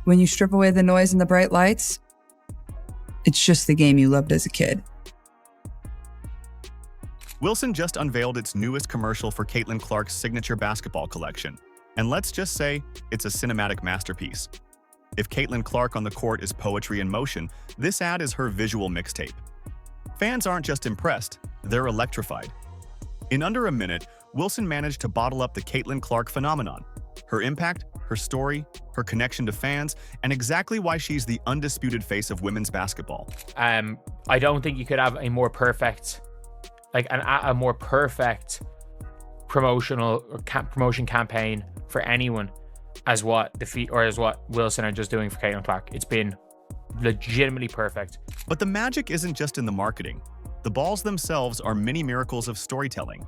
When you strip away the noise and the bright lights, it's just the game you loved as a kid. Wilson just unveiled its newest commercial for Caitlin Clark's signature basketball collection. And let's just say, it's a cinematic masterpiece. If Caitlin Clark on the court is poetry in motion, this ad is her visual mixtape. Fans aren't just impressed, they're electrified. In under a minute, Wilson managed to bottle up the Caitlin Clark phenomenon. Her impact, her story, her connection to fans, and exactly why she's the undisputed face of women's basketball. I don't think you could have a more perfect, a more perfect promotion campaign for anyone as what Wilson are just doing for Caitlin Clark. It's been legitimately perfect. But the magic isn't just in the marketing. The balls themselves are mini miracles of storytelling.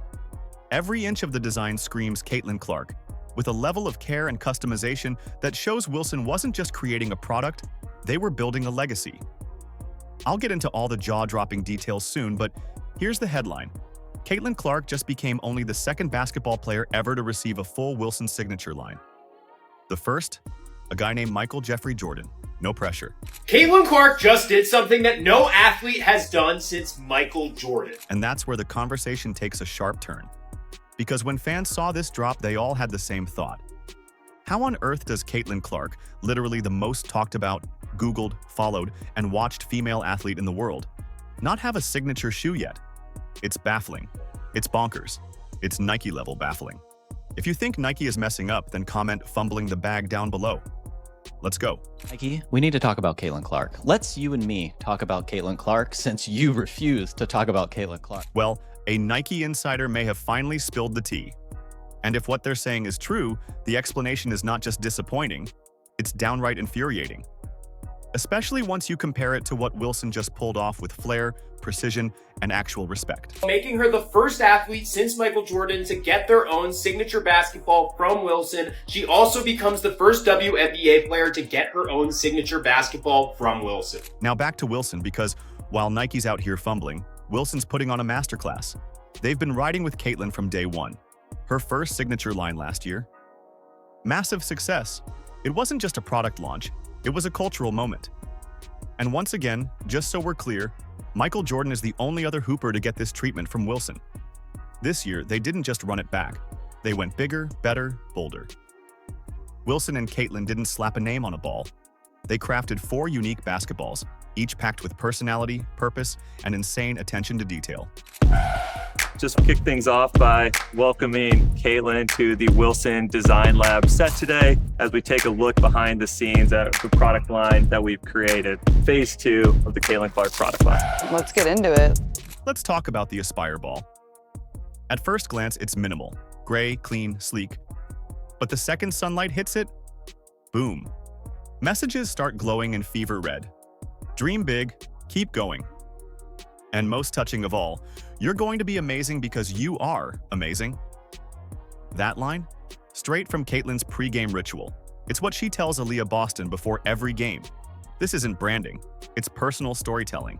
Every inch of the design screams Caitlin Clark, with a level of care and customization that shows Wilson wasn't just creating a product, they were building a legacy. I'll get into all the jaw-dropping details soon, but here's the headline. Caitlin Clark just became only the second basketball player ever to receive a full Wilson signature line. The first, a guy named Michael Jeffrey Jordan. No pressure. Caitlin Clark just did something that no athlete has done since Michael Jordan. And that's where the conversation takes a sharp turn. Because when fans saw this drop, they all had the same thought. How on earth does Caitlin Clark, literally the most talked about, Googled, followed, and watched female athlete in the world, not have a signature shoe yet? It's baffling. It's bonkers. It's Nike-level baffling. If you think Nike is messing up, then comment fumbling the bag down below. Let's go. Nike, we need to talk about Caitlin Clark. Let's you and me talk about Caitlin Clark since you refuse to talk about Caitlin Clark. Well, a Nike insider may have finally spilled the tea. And if what they're saying is true, the explanation is not just disappointing, it's downright infuriating. Especially once you compare it to what Wilson just pulled off with flair, precision, and actual respect. Making her the first athlete since Michael Jordan to get their own signature basketball from Wilson. She also becomes the first WNBA player to get her own signature basketball from Wilson. Now back to Wilson, because while Nike's out here fumbling, Wilson's putting on a masterclass. They've been riding with Caitlin from day one. Her first signature line last year. Massive success. It wasn't just a product launch, it was a cultural moment. And once again, just so we're clear, Michael Jordan is the only other hooper to get this treatment from Wilson. This year, they didn't just run it back. They went bigger, better, bolder. Wilson and Caitlin didn't slap a name on a ball. They crafted 4 unique basketballs, each packed with personality, purpose, and insane attention to detail. Just kick things off by welcoming Caitlin to the Wilson Design Lab set today as we take a look behind the scenes at the product line that we've created, phase 2 of the Caitlin Clark product line. Let's get into it. Let's talk about the Aspire ball. At first glance, it's minimal, gray, clean, sleek. But the second sunlight hits it, boom. Messages start glowing in fever red. Dream big, keep going. And most touching of all, you're going to be amazing because you are amazing. That line? Straight from Caitlin's pre-game ritual. It's what she tells Aaliyah Boston before every game. This isn't branding, it's personal storytelling.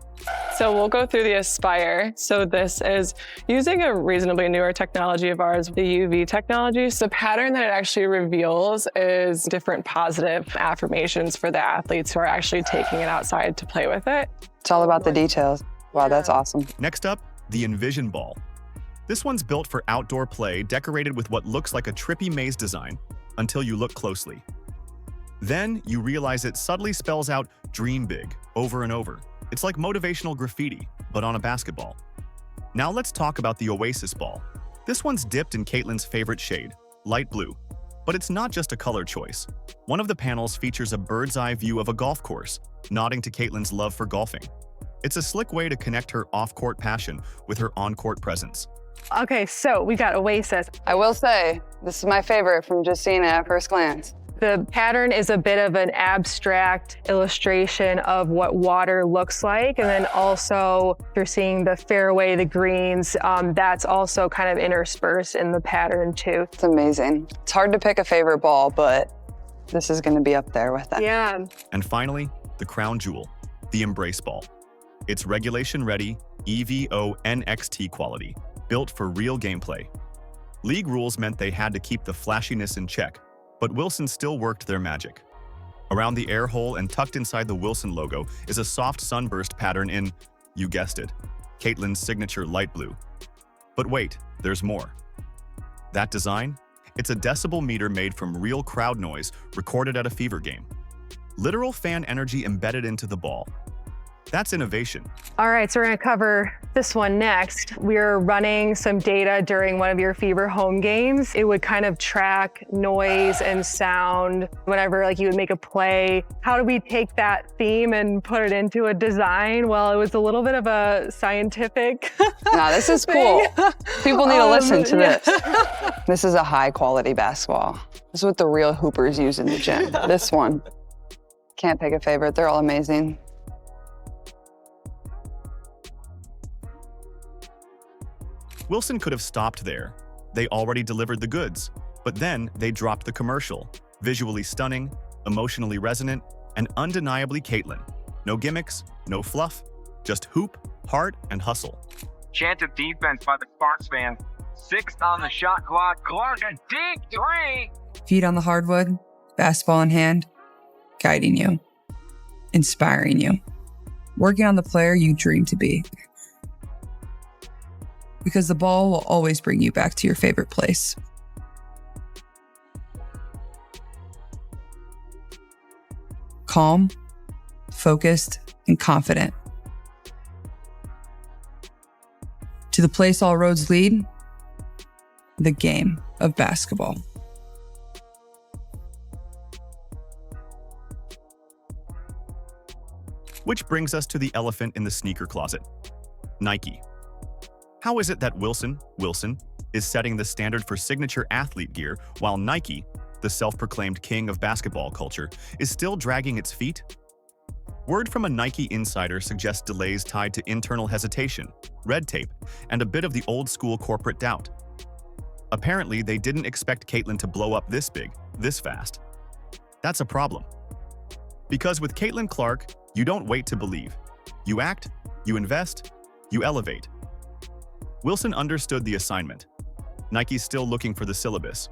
So we'll go through the Aspire. So this is using a reasonably newer technology of ours, the UV technology. So the pattern that it actually reveals is different positive affirmations for the athletes who are actually taking it outside to play with it. It's all about the details. Wow, that's awesome. Next up, the Envision ball. This one's built for outdoor play, decorated with what looks like a trippy maze design, until you look closely. Then you realize it subtly spells out "Dream Big" over and over. It's like motivational graffiti, but on a basketball. Now let's talk about the Oasis ball. This one's dipped in Caitlin's favorite shade, light blue. But it's not just a color choice. One of the panels features a bird's eye view of a golf course, nodding to Caitlin's love for golfing. It's a slick way to connect her off-court passion with her on-court presence. Okay, so we got Oasis. I will say, this is my favorite from just seeing it at first glance. The pattern is a bit of an abstract illustration of what water looks like. And then also you're seeing the fairway, the greens, that's also kind of interspersed in the pattern too. It's amazing. It's hard to pick a favorite ball, but this is gonna be up there with that. Yeah. And finally, the crown jewel, the Embrace ball. It's regulation-ready, EVO NXT quality, built for real gameplay. League rules meant they had to keep the flashiness in check, but Wilson still worked their magic. Around the air hole and tucked inside the Wilson logo is a soft sunburst pattern in, you guessed it, Caitlin's signature light blue. But wait, there's more. That design? It's a decibel meter made from real crowd noise recorded at a Fever game. Literal fan energy embedded into the ball. That's innovation. All right, so we're gonna cover this one next. We're running some data during one of your Fever home games. It would kind of track noise and sound whenever like you would make a play. How do we take that theme and put it into a design? Well, it was a little bit of a scientific Nah, this is cool. People need to listen to this. This is a high quality basketball. This is what the real hoopers use in the gym. This one. Can't pick a favorite, they're all amazing. Wilson could have stopped there. They already delivered the goods, but then they dropped the commercial. Visually stunning, emotionally resonant, and undeniably Caitlin. No gimmicks, no fluff, just hoop, heart, and hustle. Chanted defense by the Sparks fans. 6th on the shot clock. Clark, a deep three. Feet on the hardwood, basketball in hand, guiding you, inspiring you, working on the player you dream to be. Because the ball will always bring you back to your favorite place. Calm, focused, and confident. To the place all roads lead, the game of basketball. Which brings us to the elephant in the sneaker closet, Nike. How is it that Wilson is setting the standard for signature athlete gear while Nike, the self-proclaimed king of basketball culture, is still dragging its feet? Word from a Nike insider suggests delays tied to internal hesitation, red tape, and a bit of the old-school corporate doubt. Apparently, they didn't expect Caitlin to blow up this big, this fast. That's a problem. Because with Caitlin Clark, you don't wait to believe. You act, you invest, you elevate. Wilson understood the assignment. Nike's still looking for the syllabus.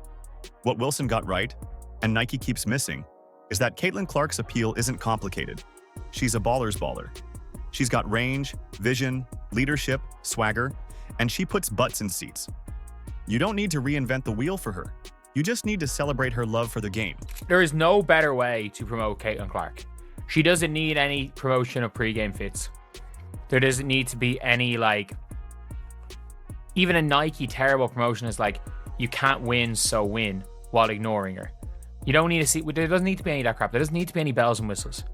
What Wilson got right, and Nike keeps missing, is that Caitlin Clark's appeal isn't complicated. She's a baller's baller. She's got range, vision, leadership, swagger, and she puts butts in seats. You don't need to reinvent the wheel for her. You just need to celebrate her love for the game. There is no better way to promote Caitlin Clark. She doesn't need any promotion of pre-game fits. There doesn't need to be any even a Nike terrible promotion is like, you can't win, so win, while ignoring her. You don't need to see, there doesn't need to be any of that crap. There doesn't need to be any bells and whistles.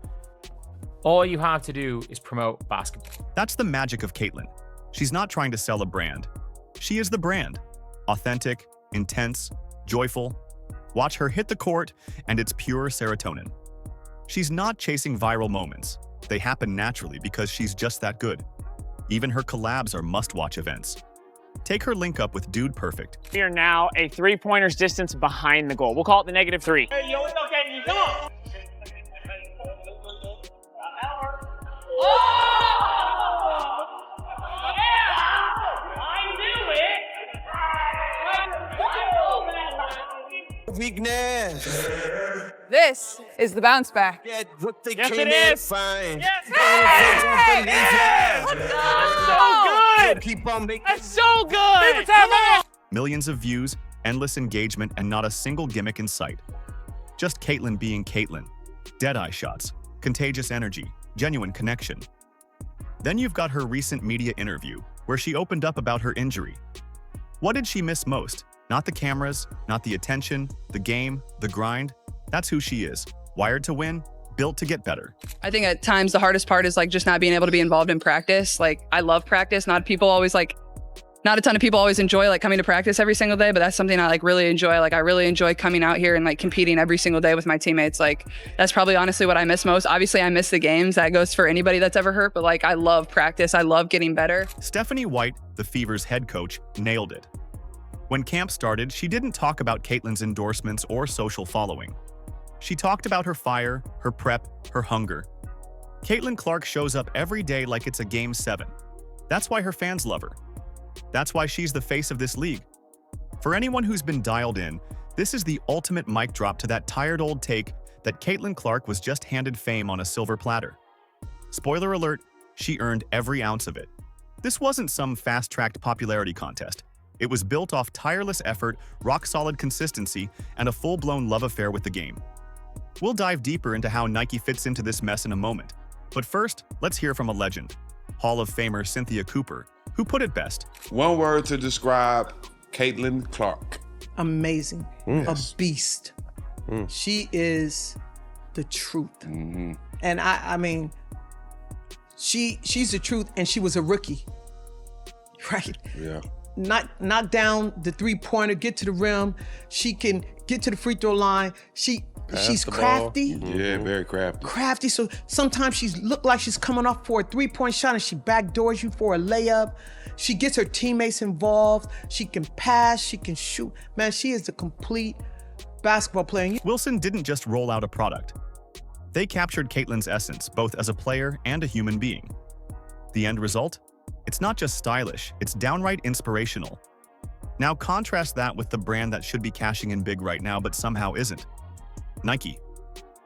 All you have to do is promote basketball. That's the magic of Caitlin. She's not trying to sell a brand. She is the brand. Authentic, intense, joyful. Watch her hit the court, and it's pure serotonin. She's not chasing viral moments. They happen naturally because she's just that good. Even her collabs are must-watch events. Take her link up with Dude Perfect. We are now a 3-pointers distance behind the goal. We'll call it the -3. Hey, yo, it's okay. You come on. Oh! Yeah! I knew it! Weakness. This is the bounce back. Yes, it is. Fine. Yes, Let's go! That's so good. Keep on making. That's so good. Come on. Millions of views, endless engagement, and not a single gimmick in sight. Just Caitlin being Caitlin. Dead-eye shots, contagious energy, genuine connection. Then you've got her recent media interview, where she opened up about her injury. What did she miss most? Not the cameras, not the attention, the game, the grind. That's who she is. Wired to win, built to get better. I think at times the hardest part is just not being able to be involved in practice. I love practice. Not a ton of people always enjoy coming to practice every single day, but that's something I really enjoy. I really enjoy coming out here and competing every single day with my teammates. That's probably honestly what I miss most. Obviously I miss the games. That goes for anybody that's ever hurt, but I love practice. I love getting better. Stephanie White, the Fever's head coach, nailed it. When camp started, she didn't talk about Caitlin's endorsements or social following. She talked about her fire, her prep, her hunger. Caitlin Clark shows up every day like it's a Game 7. That's why her fans love her. That's why she's the face of this league. For anyone who's been dialed in, this is the ultimate mic drop to that tired old take that Caitlin Clark was just handed fame on a silver platter. Spoiler alert, she earned every ounce of it. This wasn't some fast-tracked popularity contest. It was built off tireless effort, rock-solid consistency, and a full-blown love affair with the game. We'll dive deeper into how Nike fits into this mess in a moment. But first, let's hear from a legend, Hall of Famer Cynthia Cooper, who put it best. One word to describe Caitlin Clark. Amazing. Yes. A beast. She is the truth. And I mean, she's the truth, and she was a rookie, right? Yeah. Knock down the three-pointer, get to the rim. She can get to the free throw line. She's crafty. Yeah, very crafty. Crafty. So sometimes she look like she's coming off for a three-point shot and she backdoors you for a layup. She gets her teammates involved. She can pass. She can shoot. Man, she is a complete basketball player. Wilson didn't just roll out a product. They captured Caitlin's essence, both as a player and a human being. The end result? It's not just stylish, it's downright inspirational. Now contrast that with the brand that should be cashing in big right now but somehow isn't. Nike.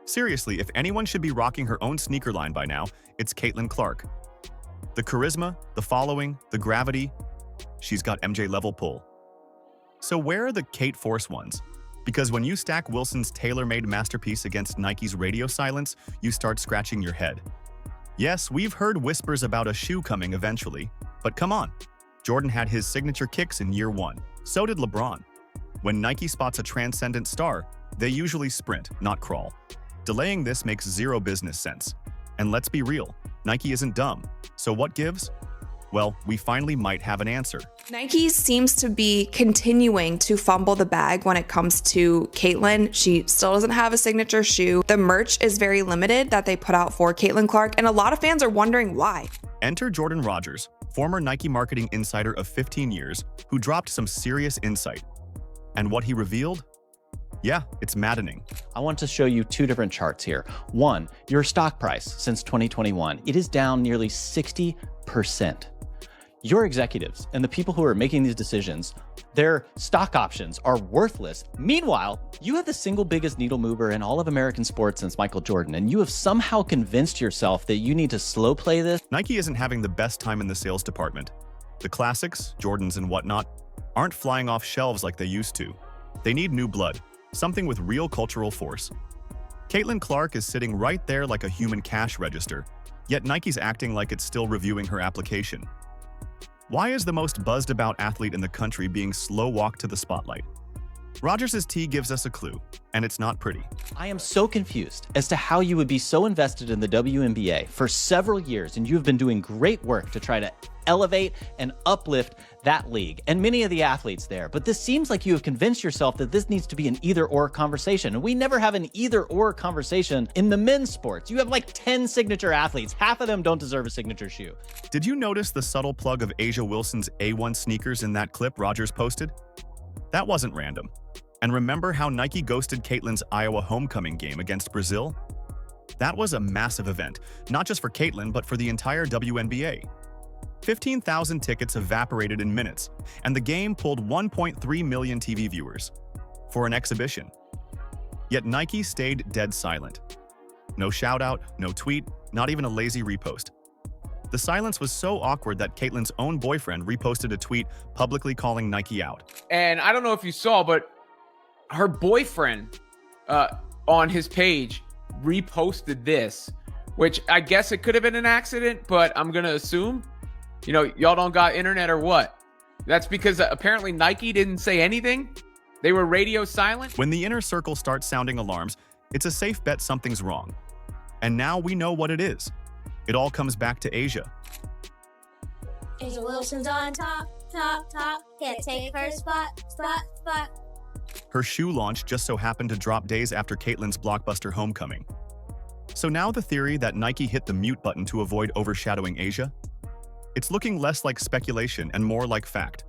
Seriously, if anyone should be rocking her own sneaker line by now, it's Caitlin Clark. The charisma, the following, the gravity, she's got MJ-level pull. So where are the Kate Force ones? Because when you stack Wilson's tailor-made masterpiece against Nike's radio silence, you start scratching your head. Yes, we've heard whispers about a shoe coming eventually, but come on. Jordan had his signature kicks in year one. So did LeBron. When Nike spots a transcendent star, they usually sprint, not crawl. Delaying this makes zero business sense. And let's be real, Nike isn't dumb. So what gives? Well, we finally might have an answer. Nike seems to be continuing to fumble the bag when it comes to Caitlin. She still doesn't have a signature shoe. The merch is very limited that they put out for Caitlin Clark, and a lot of fans are wondering why. Enter Jordan Rogers, former Nike marketing insider of 15 years, who dropped some serious insight. And what he revealed? Yeah, it's maddening. I want to show you two different charts here. One, your stock price since 2021. It is down nearly 60%. Your executives and the people who are making these decisions, their stock options are worthless. Meanwhile, you have the single biggest needle mover in all of American sports since Michael Jordan, and you have somehow convinced yourself that you need to slow play this. Nike isn't having the best time in the sales department. The classics, Jordans and whatnot, aren't flying off shelves like they used to. They need new blood, something with real cultural force. Caitlin Clark is sitting right there like a human cash register, yet Nike's acting like it's still reviewing her application. Why is the most buzzed about athlete in the country being slow-walked to the spotlight? Rogers' T gives us a clue, and it's not pretty. I am so confused as to how you would be so invested in the WNBA for several years, and you have been doing great work to try to elevate and uplift that league and many of the athletes there. But this seems like you have convinced yourself that this needs to be an either-or conversation. And we never have an either-or conversation in the men's sports. You have like 10 signature athletes. Half of them don't deserve a signature shoe. Did you notice the subtle plug of Asia Wilson's A1 sneakers in that clip Rogers posted? That wasn't random. And remember how Nike ghosted Caitlin's Iowa homecoming game against Brazil? That was a massive event, not just for Caitlin, but for the entire WNBA. 15,000 tickets evaporated in minutes, and the game pulled 1.3 million TV viewers for an exhibition. Yet Nike stayed dead silent. No shout-out, no tweet, not even a lazy repost. The silence was so awkward that Caitlin's own boyfriend reposted a tweet publicly calling Nike out. And I don't know if you saw, but her boyfriend on his page reposted this, which I guess it could have been an accident, but I'm going to assume, y'all don't got internet or what? That's because apparently Nike didn't say anything. They were radio silent. When the inner circle starts sounding alarms, it's a safe bet something's wrong. And now we know what it is. It all comes back to Asia. Asia Wilson's on top. Can't take her spot. Her shoe launch just so happened to drop days after Caitlin's blockbuster homecoming. So now the theory that Nike hit the mute button to avoid overshadowing Asia? It's looking less like speculation and more like fact.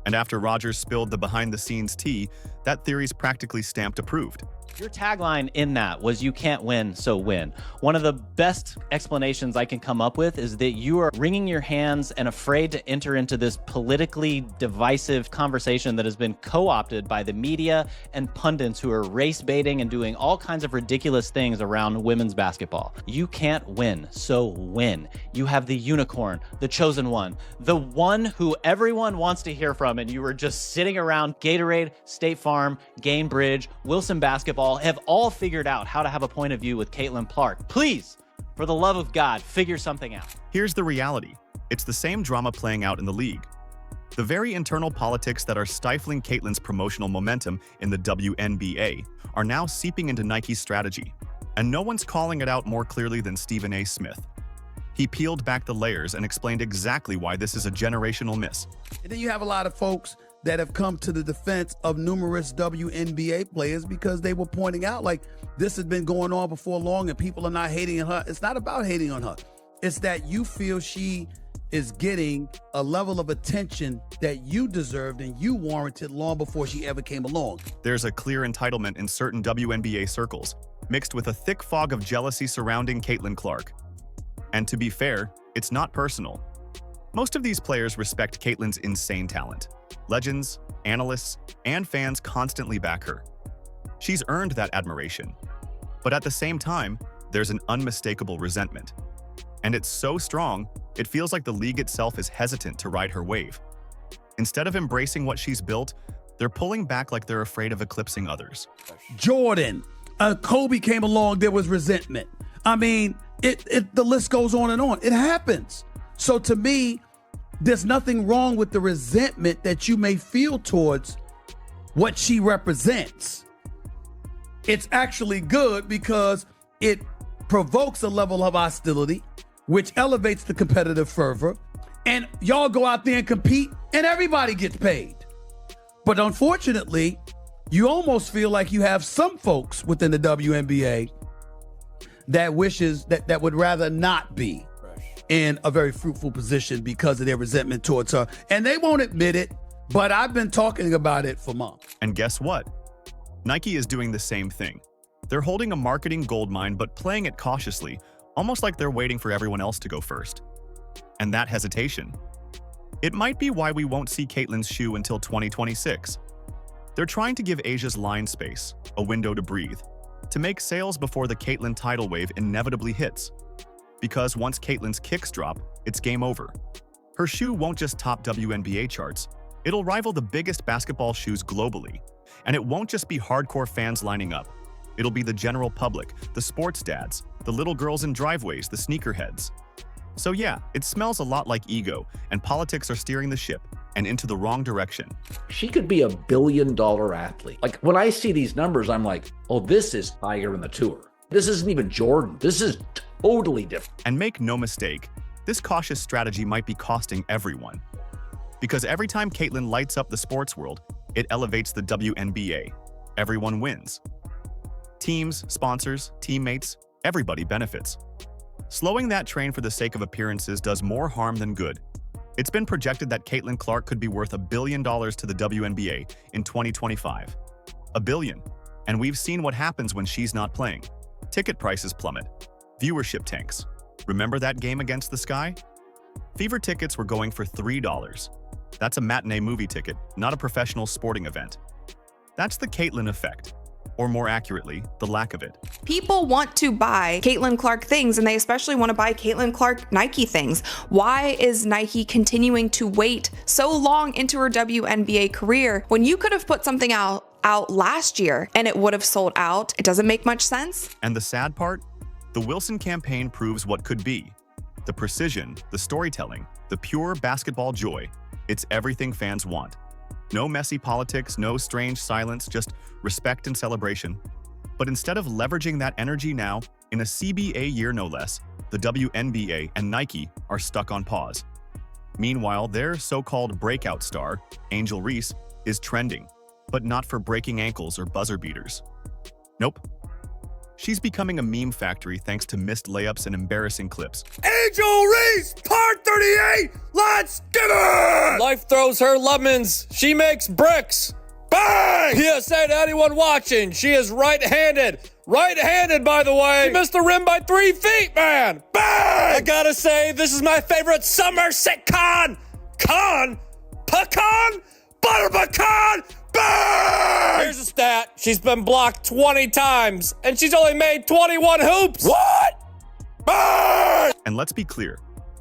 And after Rogers spilled the behind-the-scenes tea, that theory's practically stamped approved. Your tagline in that was "You can't win, so win." One of the best explanations I can come up with is that you are wringing your hands and afraid to enter into this politically divisive conversation that has been co-opted by the media and pundits who are race baiting and doing all kinds of ridiculous things around women's basketball. You can't win, so win. You have the unicorn, the chosen one, the one who everyone wants to hear from, and you were just sitting around Gatorade, State Farm, Gainbridge, Wilson Basketball, have all figured out how to have a point of view with Caitlin Clark. Please, for the love of God, figure something out. Here's the reality. It's the same drama playing out in the league. The very internal politics that are stifling Caitlin's promotional momentum in the WNBA are now seeping into Nike's strategy, and no one's calling it out more clearly than Stephen A. Smith. He peeled back the layers and explained exactly why this is a generational miss. And then you have a lot of folks that have come to the defense of numerous WNBA players because they were pointing out, like, this has been going on before long and people are not hating on her. It's not about hating on her. It's that you feel she is getting a level of attention that you deserved and you warranted long before she ever came along. There's a clear entitlement in certain WNBA circles, mixed with a thick fog of jealousy surrounding Caitlin Clark. And to be fair, it's not personal. Most of these players respect Caitlin's insane talent. Legends, analysts, and fans constantly back her. She's earned that admiration. But at the same time, there's an unmistakable resentment. And it's so strong, it feels like the league itself is hesitant to ride her wave. Instead of embracing what she's built, they're pulling back like they're afraid of eclipsing others. Jordan, Kobe came along, there was resentment. I mean, the list goes on and on. It happens. So to me, there's nothing wrong with the resentment that you may feel towards what she represents. It's actually good because it provokes a level of hostility, which elevates the competitive fervor, and y'all go out there and compete and everybody gets paid. But unfortunately, you almost feel like you have some folks within the WNBA that wishes that would rather not be in a very fruitful position because of their resentment towards her. And they won't admit it, but I've been talking about it for months. And guess what? Nike is doing the same thing. They're holding a marketing goldmine, but playing it cautiously, almost like they're waiting for everyone else to go first. And that hesitation, it might be why we won't see Caitlin's shoe until 2026. They're trying to give Asia's line space, a window to breathe, to make sales before the Caitlin tidal wave inevitably hits. Because once Caitlin's kicks drop, it's game over. Her shoe won't just top WNBA charts, it'll rival the biggest basketball shoes globally. And it won't just be hardcore fans lining up. It'll be the general public, the sports dads, the little girls in driveways, the sneakerheads. So yeah, it smells a lot like ego, and politics are steering the ship, and into the wrong direction. She could be $1 billion athlete. Like, when I see these numbers, I'm like, oh, this is Tiger in the Tour. This isn't even Jordan. This is totally different. And make no mistake, this cautious strategy might be costing everyone. Because every time Caitlin lights up the sports world, it elevates the WNBA. Everyone wins. Teams, sponsors, teammates, everybody benefits. Slowing that train for the sake of appearances does more harm than good. It's been projected that Caitlin Clark could be worth $1 billion to the WNBA in 2025. $1 billion. And we've seen what happens when she's not playing. Ticket prices plummet. Viewership tanks. Remember that game against the Sky? Fever tickets were going for $3. That's a matinee movie ticket, not a professional sporting event. That's the Caitlin effect. Or more accurately, the lack of it. People want to buy Caitlin Clark things, and they especially want to buy Caitlin Clark Nike things. Why is Nike continuing to wait so long into her WNBA career when you could have put something out last year and it would have sold out? It doesn't make much sense. And the sad part? The Wilson campaign proves what could be. The precision, the storytelling, the pure basketball joy. It's everything fans want. No messy politics, no strange silence, just respect and celebration. But instead of leveraging that energy now, in a CBA year no less, the WNBA and Nike are stuck on pause. Meanwhile, their so-called breakout star, Angel Reese, is trending, but not for breaking ankles or buzzer beaters. Nope. She's becoming a meme factory thanks to missed layups and embarrassing clips. Angel Reese, part 38, let's get it! Life throws her lemons, she makes bricks. Bang! PSA to anyone watching, she is right-handed. Right-handed, by the way. She missed the rim by 3 feet, man. Bang! I gotta say, this is my favorite summer sitcom. Pecan? Butter pecan? Bang! Here's a stat. She's been blocked 20 times, and she's only made 21 hoops. What? Bang! And let's be clear,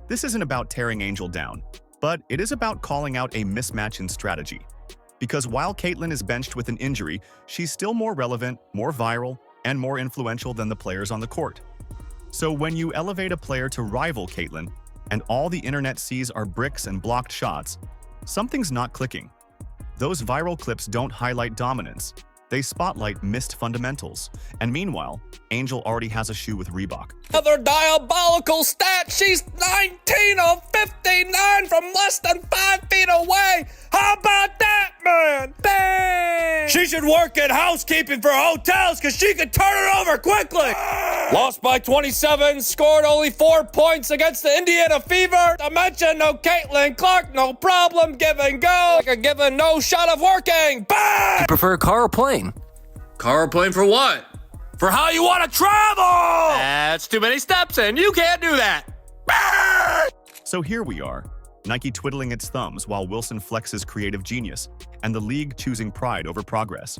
this isn't about tearing Angel down, but it is about calling out a mismatch in strategy. Because while Caitlin is benched with an injury, she's still more relevant, more viral, and more influential than the players on the court. So when you elevate a player to rival Caitlin, and all the internet sees are bricks and blocked shots, something's not clicking. Those viral clips don't highlight dominance. They spotlight missed fundamentals. And meanwhile, Angel already has a shoe with Reebok. Another diabolical stat. She's 19 of 59 from less than 5 feet away. How about that, man? Bang! She should work at housekeeping for hotels because she could turn it over quickly. Lost by 27, scored only 4 points against the Indiana Fever. I mentioned no Caitlin Clark, no problem, give and go. Like a given no shot of working. Bang! You prefer car or plane? Car or plane for what? For how you want to travel! That's too many steps and you can't do that. Bang! So here we are, Nike twiddling its thumbs while Wilson flexes creative genius, and the league choosing pride over progress.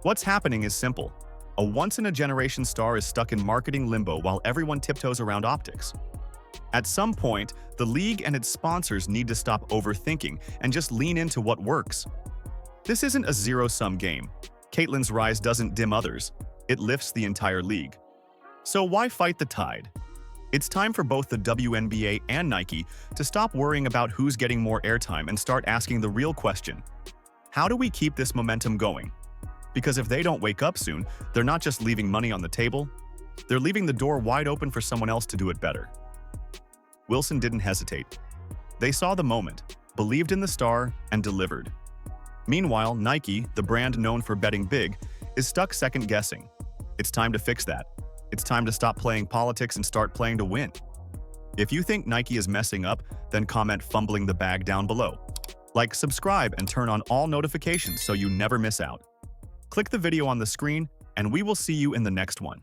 What's happening is simple. A once-in-a-generation star is stuck in marketing limbo while everyone tiptoes around optics. At some point, the league and its sponsors need to stop overthinking and just lean into what works. This isn't a zero-sum game. Caitlin's rise doesn't dim others. It lifts the entire league. So why fight the tide? It's time for both the WNBA and Nike to stop worrying about who's getting more airtime and start asking the real question. How do we keep this momentum going? Because if they don't wake up soon, they're not just leaving money on the table, they're leaving the door wide open for someone else to do it better. Wilson didn't hesitate. They saw the moment, believed in the star, and delivered. Meanwhile, Nike, the brand known for betting big, is stuck second-guessing. It's time to fix that. It's time to stop playing politics and start playing to win. If you think Nike is messing up, then comment "fumbling the bag" down below. Like, subscribe, and turn on all notifications so you never miss out. Click the video on the screen, and we will see you in the next one.